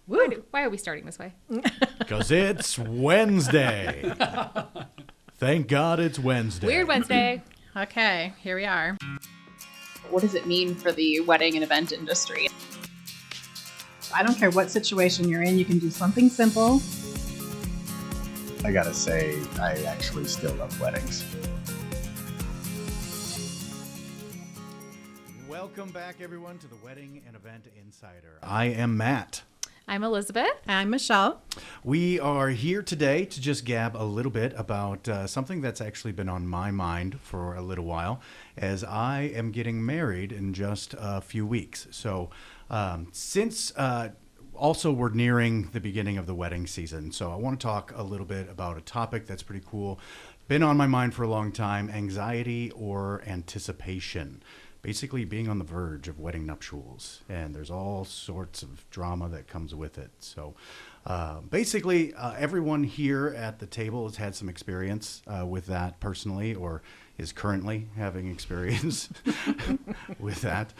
Why are we starting this way? Because it's Wednesday. Thank God it's Wednesday. Weird Wednesday. Okay, here we are. What does it mean for the wedding and event industry? I don't care what situation you're in, you can do something simple. I gotta say, I actually still love weddings. Welcome back, everyone, to the Wedding and Event Insider. I am Matt. I'm Elizabeth. I'm Michelle. We are here today to just gab a little bit about something that's actually been on my mind for a little while, as I am getting married in just a few weeks. So since also we're nearing the beginning of the wedding season, so I want to talk a little bit about a topic that's pretty cool. Been on my mind for a long time: anxiety or anticipation. Basically being on the verge of wedding nuptials, and there's all sorts of drama that comes with it. So basically everyone here at the table has had some experience with that personally, or is currently having experience with that.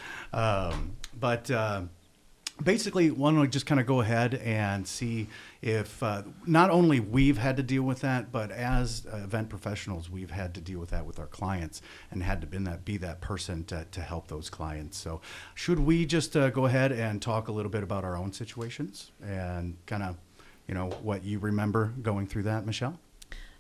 Basically, want to just kind of go ahead and see if not only we've had to deal with that, but as event professionals, we've had to deal with that with our clients and had to be that person to help those clients. So should we just go ahead and talk a little bit about our own situations and kind of, what you remember going through that, Michelle?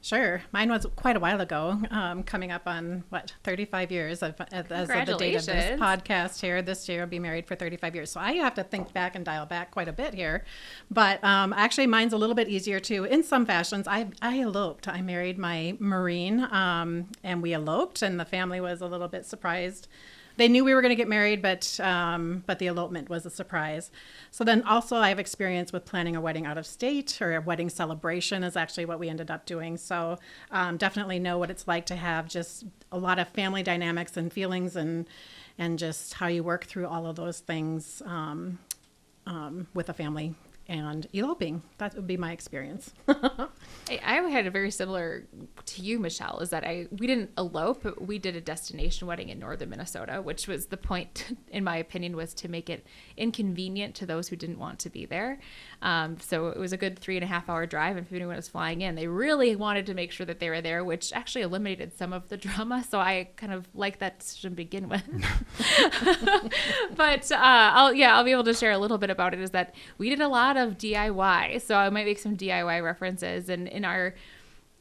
Sure. Mine was quite a while ago, coming up on, 35 years as of the date of this podcast here. This year I'll be married for 35 years. So I have to think back and dial back quite a bit here. But actually, mine's a little bit easier, too, in some fashions. I eloped. I married my Marine, and we eloped, and the family was a little bit surprised. They knew we were going to get married, but the elopement was a surprise. So then also I have experience with planning a wedding out of state, or a wedding celebration is actually what we ended up doing. So definitely know what it's like to have just a lot of family dynamics and feelings and just how you work through all of those things with a family and eloping. That would be my experience. I had a very similar to you, Michelle, is that we didn't elope, but we did a destination wedding in northern Minnesota, which was the point, in my opinion, was to make it inconvenient to those who didn't want to be there. So it was a good 3.5-hour drive, and if anyone was flying in, they really wanted to make sure that they were there, which actually eliminated some of the drama. So I kind of like that decision to begin with. But I'll be able to share a little bit about it, is that we did a lot of DIY. So I might make some DIY references, and in our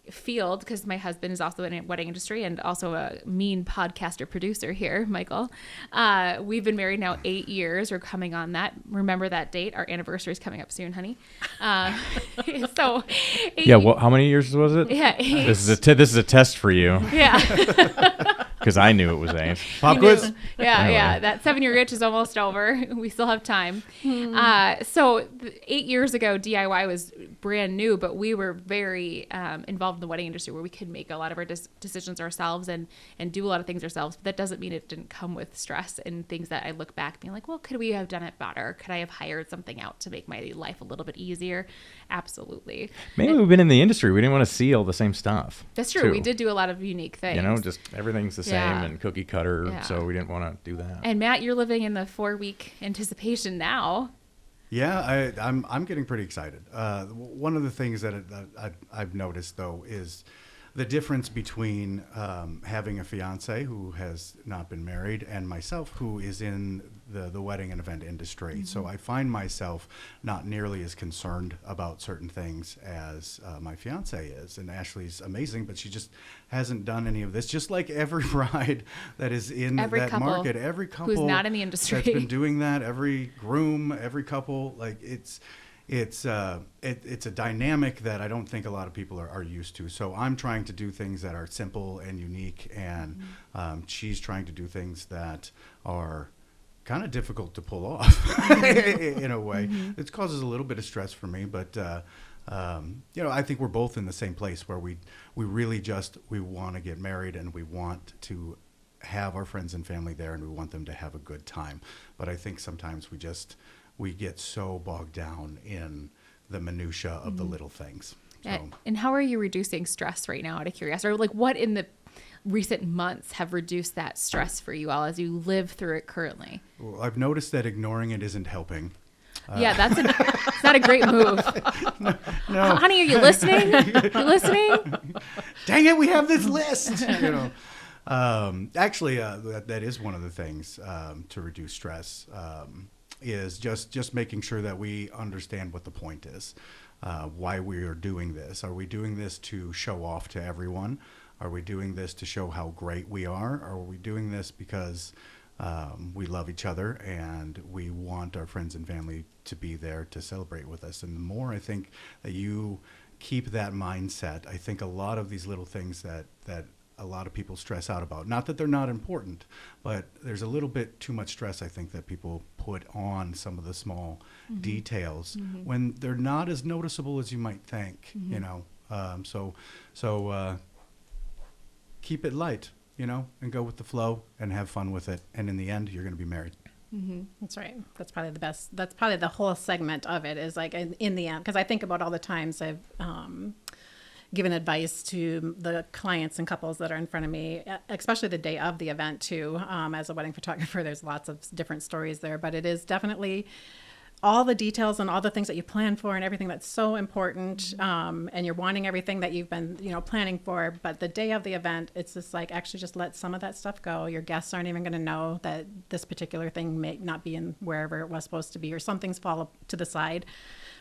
field, because my husband is also in the wedding industry and also a mean podcaster producer here, Michael. We've been married now 8 years. We're coming on that. Remember that date. Our anniversary is coming up soon, honey. So how many years was it? Yeah, 8. This is a test for you. Yeah. Because I knew it was 8. Pop quiz? Yeah. That 7-year itch is almost over. We still have time. So 8 years ago, DIY was brand new, but we were very involved in the wedding industry, where we could make a lot of our decisions ourselves and do a lot of things ourselves. But that doesn't mean it didn't come with stress and things that I look back being like, well, could we have done it better? Could I have hired something out to make my life a little bit easier? Absolutely. Maybe we've been in the industry. We didn't want to see all the same stuff. That's true. Too. We did do a lot of unique things. Just everything's the same and cookie cutter, so we didn't want to do that. And Matt, you're living in the 4-week anticipation now. Yeah, I'm getting pretty excited. One of the things that I've noticed, though, is the difference between having a fiance who has not been married and myself, who is in the wedding and event industry. Mm-hmm. So I find myself not nearly as concerned about certain things as my fiance is. And Ashley's amazing, but she just hasn't done any of this. Just like every bride that is in that market, every couple who's not in the industry that's been doing that, every groom, every couple, like it's a dynamic that I don't think a lot of people are used to. So I'm trying to do things that are simple and unique, and she's trying to do things that are kind of difficult to pull off in a way. Mm-hmm. It causes a little bit of stress for me, but I think we're both in the same place where we really we want to get married, and we want to have our friends and family there, and we want them to have a good time. But I think sometimes we get so bogged down in the minutia of the little things. So. And how are you reducing stress right now, out of curiosity? Or like, what in the recent months have reduced that stress for you all as you live through it currently? Well, I've noticed that ignoring it isn't helping. Yeah, it's not a great move. No. Honey, are you listening? You listening? Dang it, we have this list. Actually, that is one of the things to reduce stress. Is just making sure that we understand what the point is, why we are doing this. Are we doing this to show off to everyone? Are we doing this to show how great we are? Or are we doing this because we love each other and we want our friends and family to be there to celebrate with us? And the more I think that you keep that mindset, I think a lot of these little things that a lot of people stress out about, not that they're not important, but there's a little bit too much stress, I think, that people put on some of the small details when they're not as noticeable as you might think, So keep it light, and go with the flow and have fun with it. And in the end, you're going to be married. That's right. That's probably the best. That's probably the whole segment of it is like in the end, because I think about all the times I've given advice to the clients and couples that are in front of me, especially the day of the event too. As a wedding photographer, there's lots of different stories there, but it is definitely all the details and all the things that you plan for and everything that's so important. And you're wanting everything that you've been, planning for. But the day of the event, it's just like, actually just let some of that stuff go. Your guests aren't even going to know that this particular thing may not be in wherever it was supposed to be, or some things fall to the side.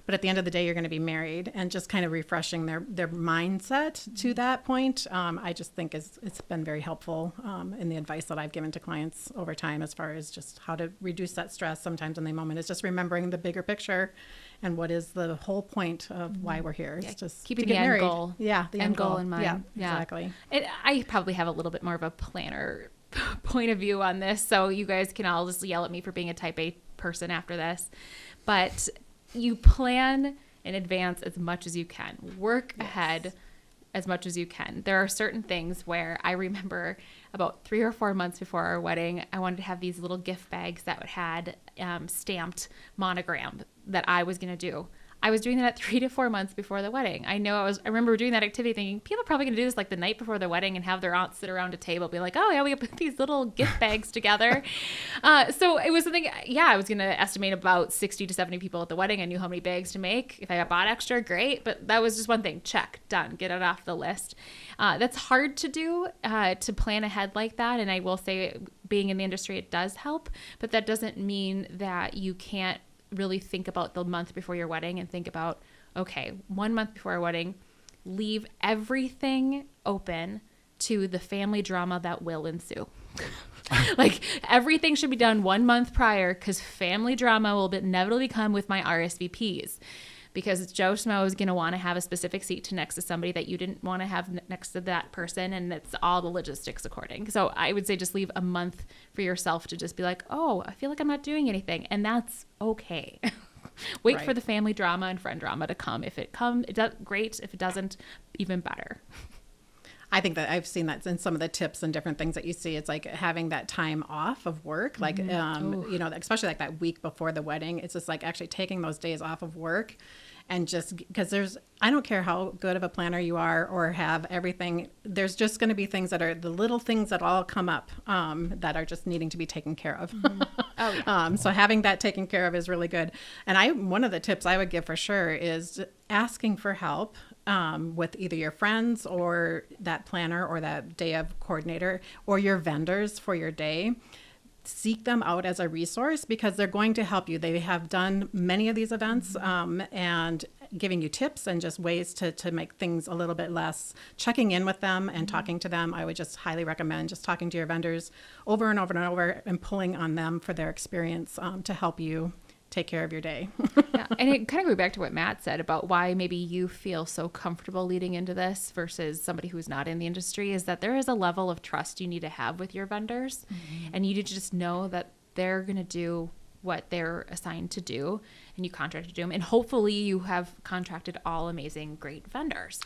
But at the end of the day, you're going to be married, and just kind of refreshing their mindset to that point. I just think it's been very helpful in the advice that I've given to clients over time, as far as just how to reduce that stress sometimes in the moment. Is just remembering the bigger picture and what is the whole point of why we're here. It's just keeping to the get end married. goal. Yeah, the end goal in mind. Yeah, exactly. I probably have a little bit more of a planner point of view on this, so you guys can all just yell at me for being a type A person after this. But you plan in advance as much as you can. Work ahead as much as you can. There are certain things where I remember about 3 or 4 months before our wedding, I wanted to have these little gift bags that had stamped monogram that I was going to do. I was doing that 3 to 4 months before the wedding. I remember doing that activity thinking, people are probably going to do this like the night before the wedding and have their aunts sit around a table, be like, oh yeah, we put these little gift bags together. So it was something, I was going to estimate about 60 to 70 people at the wedding. I knew how many bags to make. If I got bought extra, great. But that was just one thing. Check, done, get it off the list. That's hard to do, to plan ahead like that. And I will say, being in the industry, it does help, but that doesn't mean that you can't really think about the month before your wedding and think about, okay, 1 month before our wedding, leave everything open to the family drama that will ensue. Like, everything should be done 1 month prior, because family drama will inevitably come with my RSVPs. Because Joe Schmo is going to want to have a specific seat next to somebody that you didn't want to have next to that person, and it's all the logistics according. So I would say just leave a month for yourself to just be like, oh, I feel like I'm not doing anything, and that's okay. Wait for the family drama and friend drama to come. If it comes, great. If it doesn't, even better. I think that I've seen that in some of the tips and different things that you see. It's like having that time off of work, like, especially like that week before the wedding. It's just like actually taking those days off of work, and just because I don't care how good of a planner you are or have everything, there's just going to be things that are the little things that all come up that are just needing to be taken care of. So having that taken care of is really good. And one of the tips I would give for sure is asking for help with either your friends or that planner or that day of coordinator or your vendors for your day. Seek them out as a resource, because they're going to help you. They have done many of these events and giving you tips and just ways to make things a little bit less. Checking in with them and talking to them, I would just highly recommend just talking to your vendors over and over and over and pulling on them for their experience to help you take care of your day. Yeah. And it kind of goes back to what Matt said about why maybe you feel so comfortable leading into this versus somebody who's not in the industry, is that there is a level of trust you need to have with your vendors. And you need to just know that they're going to do what they're assigned to do, and you contracted to them. And hopefully you have contracted all amazing, great vendors.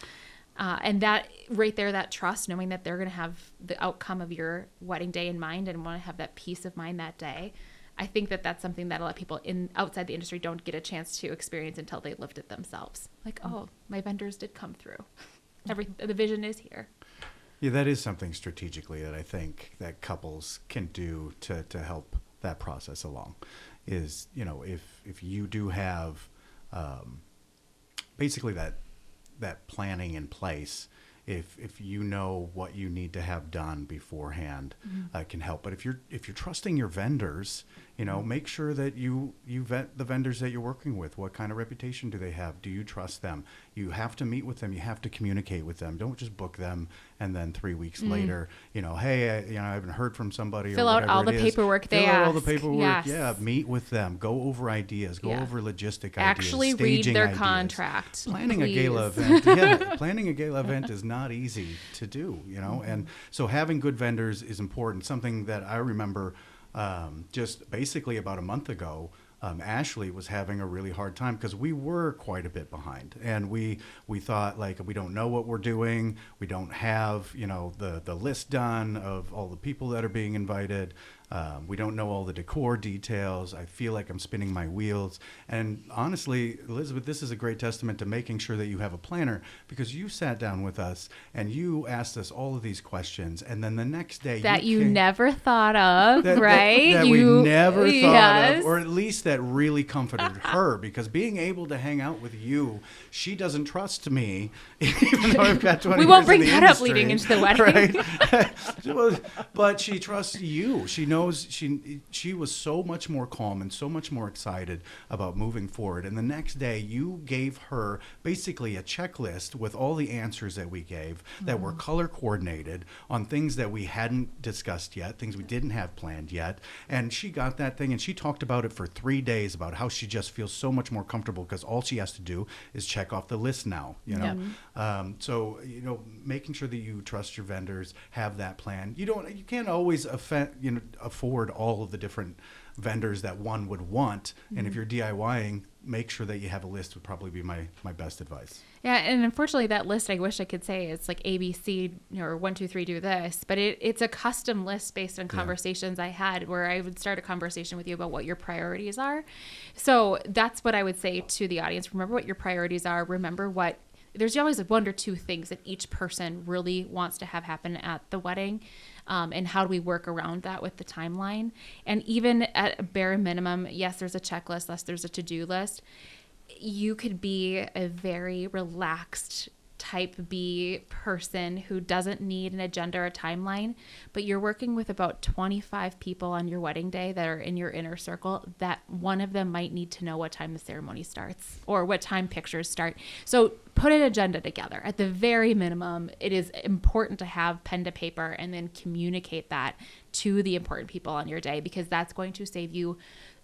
And that right there, that trust, knowing that they're going to have the outcome of your wedding day in mind and want to have that peace of mind that day. I think that that's something that a lot of people outside the industry don't get a chance to experience until they lived it themselves. Like, oh, my vendors did come through. The vision is here. Yeah, that is something strategically that I think that couples can do to help that process along. is, if you do have basically that planning in place, if you know what you need to have done beforehand, can help. But if you're trusting your vendors, make sure that you vet the vendors that you're working with. What kind of reputation do they have? Do you trust them? You have to meet with them. You have to communicate with them. Don't just book them and then 3 weeks later, hey, I haven't heard from somebody. Fill out all the paperwork they ask. Fill out all the paperwork. Yes. Yeah, meet with them. Go over ideas. Go over logistic ideas. Actually read their contract. Planning a gala event is not easy to do, and so having good vendors is important. Something that I remember just basically about a month ago, Ashley was having a really hard time because we were quite a bit behind, and we thought, like, we don't know what we're doing. We don't have the list done of all the people that are being invited. We don't know all the decor details. I feel like I'm spinning my wheels. And honestly, Elizabeth, this is a great testament to making sure that you have a planner, because you sat down with us and you asked us all of these questions. And then the next day that you never thought of, right? That we never thought of, or at least that really comforted her, because being able to hang out with you, she doesn't trust me, even though I've got 20 We won't years bring in the that industry, up leading into the wedding. Right? But she trusts you. She knows she was so much more calm and so much more excited about moving forward. And the next day you gave her basically a checklist with all the answers that we gave that were color coordinated on things that we hadn't discussed yet, things we didn't have planned yet. And she got that thing and she talked about it for 3 days, about how she just feels so much more comfortable because all she has to do is check off the list now, So, making sure that you trust your vendors, have that plan. You can't always afford all of the different vendors that one would want. And if you're DIYing, make sure that you have a list would probably be my best advice. Yeah, and unfortunately that list, I wish I could say it's like ABC or 1, 2, 3 do this, but it's a custom list based on conversations I had, where I would start a conversation with you about what your priorities are. So that's what I would say to the audience. Remember what your priorities are. Remember what there's always 1 or 2 things that each person really wants to have happen at the wedding. And how do we work around that with the timeline? And even at a bare minimum, yes, there's a checklist, yes, there's a to-do list. You could be a very relaxed type B person who doesn't need an agenda or a timeline, but you're working with about 25 people on your wedding day that are in your inner circle, that one of them might need to know what time the ceremony starts or what time pictures start. So put an agenda together. At the very minimum, it is important to have pen to paper and then communicate that to the important people on your day, because that's going to save you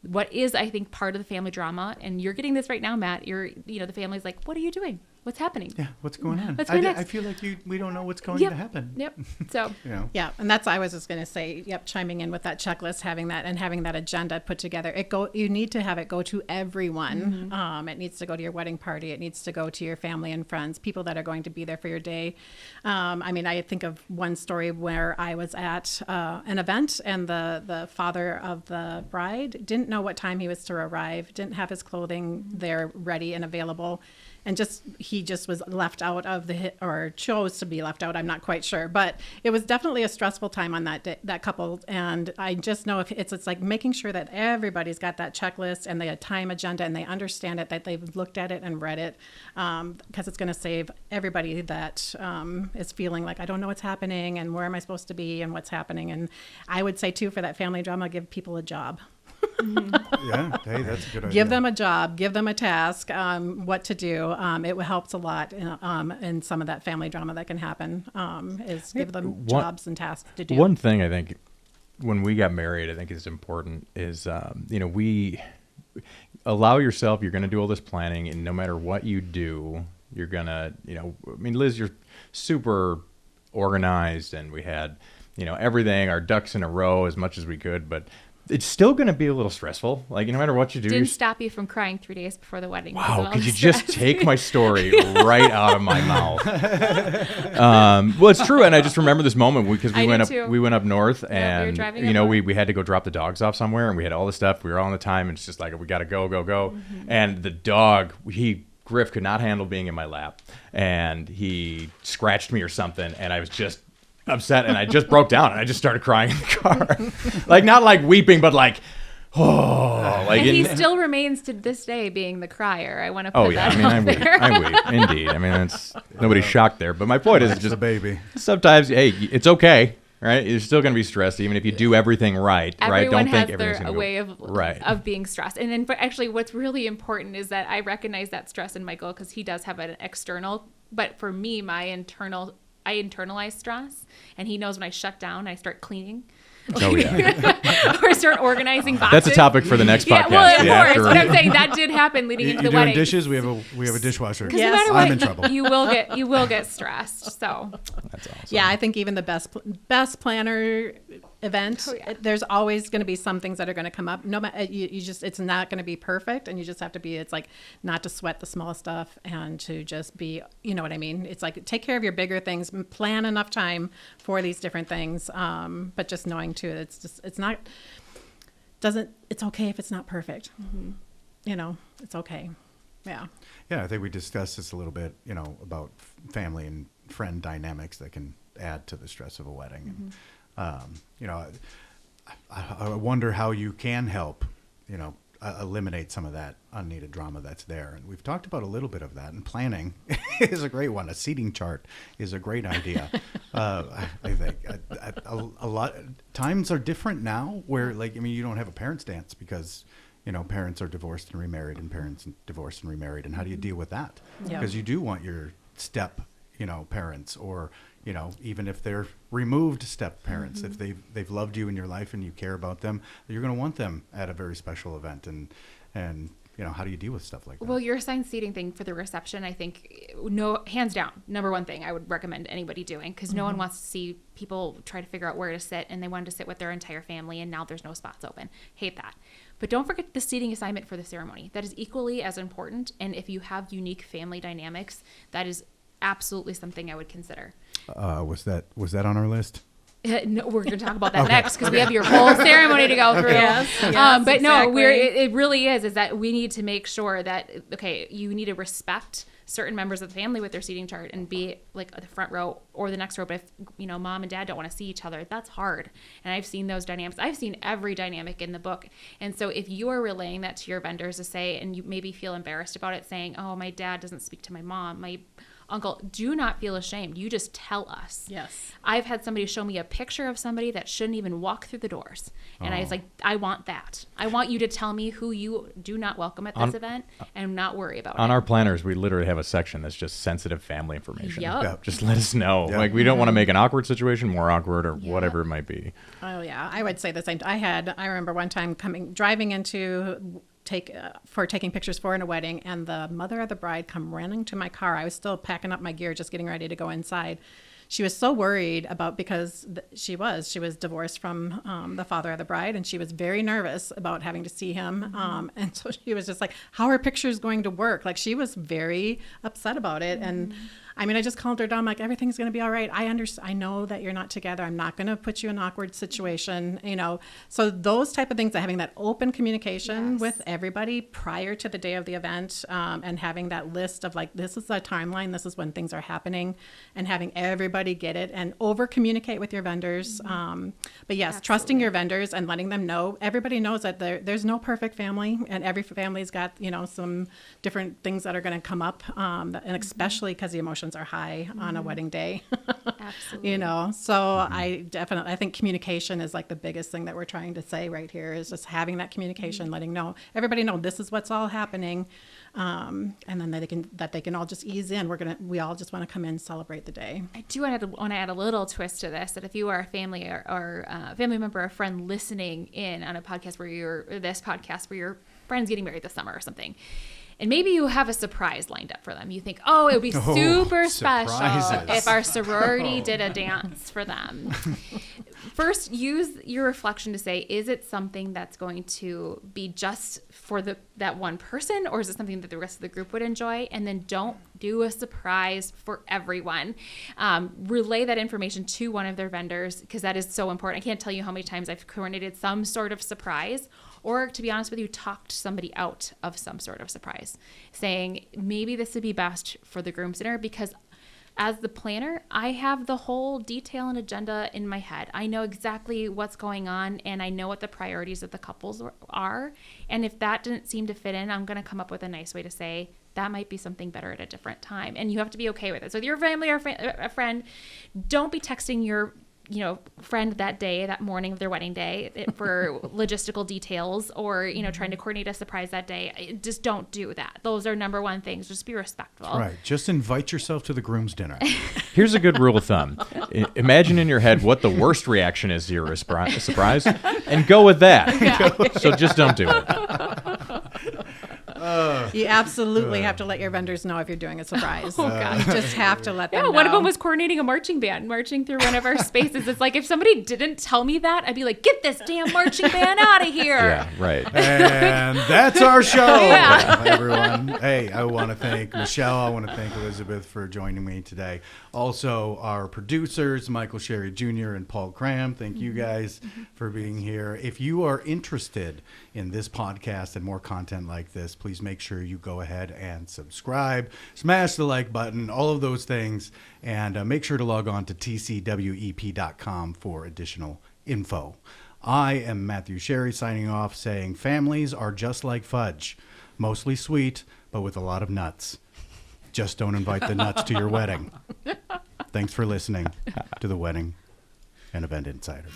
what is, I think, part of the family drama. And you're getting this right now, Matt. The family's like, what are you doing? What's happening? Yeah, what's going on? What's going next? I feel like we don't know what's going to happen. Yep. So yeah, and that's I was just going to say. Yep, chiming in with that checklist, having that agenda put together. You need to have it go to everyone. It needs to go to your wedding party. It needs to go to your family and friends, people that are going to be there for your day. I think of one story where I was at an event, and the father of the bride didn't know what time he was to arrive, didn't have his clothing there ready and available. And he just was left out of or chose to be left out. I'm not quite sure, but it was definitely a stressful time on that couple. And I just know if it's like making sure that everybody's got that checklist and the time agenda, and they understand it, that they've looked at it and read it, because it's going to save everybody that is feeling like, I don't know what's happening and where am I supposed to be and what's happening. And I would say too, for that family drama, give people a job. Yeah, hey, that's a good idea. Give them a job, give them a task, what to do. It helps a lot in some of that family drama that can happen, is give them jobs and tasks to do. One thing I think when we got married, I think is important is, we allow yourself, you're going to do all this planning, and no matter what you do, you're going to, Liz, you're super organized, and we had, everything, our ducks in a row as much as we could, but it's still going to be a little stressful. Like, no matter what you do. Didn't stop you from crying 3 days before the wedding. Wow, could you just take my story right out of my mouth? Well, it's true, and I just remember this moment because we went up north, and we had to go drop the dogs off somewhere, and we had all this stuff. We were all on the time, and it's just like, we got to go. Mm-hmm. And the dog, Griff could not handle being in my lap, and he scratched me or something, and I was just upset, and I just broke down, and I just started crying in the car. Like, not like weeping, but like And he still remains to this day being the crier. I want to put that out there. I weep. Indeed. I mean, nobody's shocked there. But my point is just a baby. Sometimes, hey, it's okay. Right, you're still going to be stressed even if you do everything right. Everyone Don't think has everything's their way of being stressed. And then, actually, what's really important is that I recognize that stress in Michael because he does have an external. But for me, I internalize stress, and he knows when I shut down, I start cleaning. Oh, yeah. Or start organizing boxes. That's a topic for the next podcast. Well, of course. But I'm saying that did happen leading into the wedding. Doing dishes? We have a dishwasher. Because no matter what, I'm in trouble. You will get stressed. So that's awesome. Yeah, I think even the best planner event, there's always going to be some things that are going to come up. No matter it's not going to be perfect, and you just have to be. It's like not to sweat the small stuff and to just be. You know what I mean? It's like take care of your bigger things, plan enough time for these different things, but just knowing too, it's okay if it's not perfect. Mm-hmm. You know, it's okay. Yeah. Yeah, I think we discussed this a little bit. You know, about family and friend dynamics that can add to the stress of a wedding. Mm-hmm. You know, I wonder how you can help, you know, eliminate some of that unneeded drama that's there. And we've talked about a little bit of that. And planning is a great one. A seating chart is a great idea. I think a lot times are different now where, like, I mean, you don't have a parents' dance because, you know, parents are divorced and remarried and parents divorced and remarried. And how do you deal with that? Because you do want your step, you know, parents or, you know, even if they're removed step parents, if they've loved you in your life and you care about them, you're going to want them at a very special event. And you know, how do you deal with stuff like that? Well, your assigned seating thing for the reception, I think, hands down, number one thing I would recommend anybody doing, because no one wants to see people try to figure out where to sit, and they wanted to sit with their entire family, and now there's no spots open. Hate that. But don't forget the seating assignment for the ceremony. That is equally as important, and if you have unique family dynamics, that is absolutely something I would consider. Was that on our list? No, we're going to talk about that next because we have your whole ceremony to go through. Yes, but exactly. no, it really is that we need to make sure that, okay, you need to respect certain members of the family with their seating chart and be like the front row or the next row. But if, you know, mom and dad don't want to see each other, that's hard. And I've seen those dynamics. I've seen every dynamic in the book. And so if you are relaying that to your vendors to say, and you maybe feel embarrassed about it, saying, oh, my dad doesn't speak to my mom, my uncle, do not feel ashamed. You just tell us. Yes. I've had somebody show me a picture of somebody that shouldn't even walk through the doors. And I was like, I want that. I want you to tell me who you do not welcome at this event and not worry about it. On our planners, we literally have a section that's just sensitive family information. Yep. Just let us know. Yep. Like, we don't want to make an awkward situation more awkward or whatever it might be. Oh, yeah. I would say the same. I remember one time driving into taking pictures for in a wedding, and the mother of the bride come running to my car. I was still packing up my gear, just getting ready to go inside. She was so worried about, because she was divorced from the father of the bride, and she was very nervous about having to see him. And so she was just like, how are pictures going to work? Like, she was very upset about it. And I mean, I just calmed her down. I'm like, everything's going to be all right. I know that you're not together. I'm not going to put you in an awkward situation, you know. So those type of things, having that open communication with everybody prior to the day of the event, and having that list of like, this is the timeline, this is when things are happening, and having everybody get it and over communicate with your vendors. But yes, trusting your vendors and letting them know. Everybody knows that there's no perfect family, and every family's got, you know, some different things that are going to come up, and especially because the emotions are high on a wedding day. Absolutely. You know, so I think communication is like the biggest thing that we're trying to say right here, is just having that communication, letting everybody know this is what's all happening, and then they can all just ease in. We all just want to come in and celebrate the day. I do want to add a little twist to this, that if you are a family or family member or a friend listening in on a podcast where your friend's getting married this summer or something, and maybe you have a surprise lined up for them. You think, oh, it would be super special if our sorority did a dance for them. First, use your reflection to say, is it something that's going to be just for that one person, or is it something that the rest of the group would enjoy? And then don't do a surprise for everyone. Relay that information to one of their vendors, because that is so important. I can't tell you how many times I've coordinated some sort of surprise, or to be honest with you, talked somebody out of some sort of surprise, saying maybe this would be best for the groom's dinner, because as the planner, I have the whole detail and agenda in my head. I know exactly what's going on, and I know what the priorities of the couples are. And if that didn't seem to fit in, I'm going to come up with a nice way to say, that might be something better at a different time. And you have to be okay with it. So if you're a family or a friend, don't be texting your friend that morning of their wedding day for logistical details, or, trying to coordinate a surprise that day. Just don't do that. Those are number one things. Just be respectful. Right. Just invite yourself to the groom's dinner. Here's a good rule of thumb. Imagine in your head what the worst reaction is to your surprise and go with that. Yeah. So just don't do it. You absolutely have to let your vendors know if you're doing a surprise. You just have to let them know. One of them was coordinating a marching band, marching through one of our spaces. It's like, if somebody didn't tell me that, I'd be like, get this damn marching band out of here. Yeah, right. And that's our show, everyone. Hey, I want to thank Michelle. I want to thank Elizabeth for joining me today. Also, our producers, Michael Sherry Jr. and Paul Cram. Thank you guys for being here. If you are interested in this podcast and more content like this, please make sure you go ahead and subscribe, smash the like button, all of those things, and make sure to log on to tcwep.com for additional info. I am Matthew Sherry signing off, saying families are just like fudge, mostly sweet, but with a lot of nuts. Just don't invite the nuts to your wedding. Thanks for listening to the Wedding and Event Insider.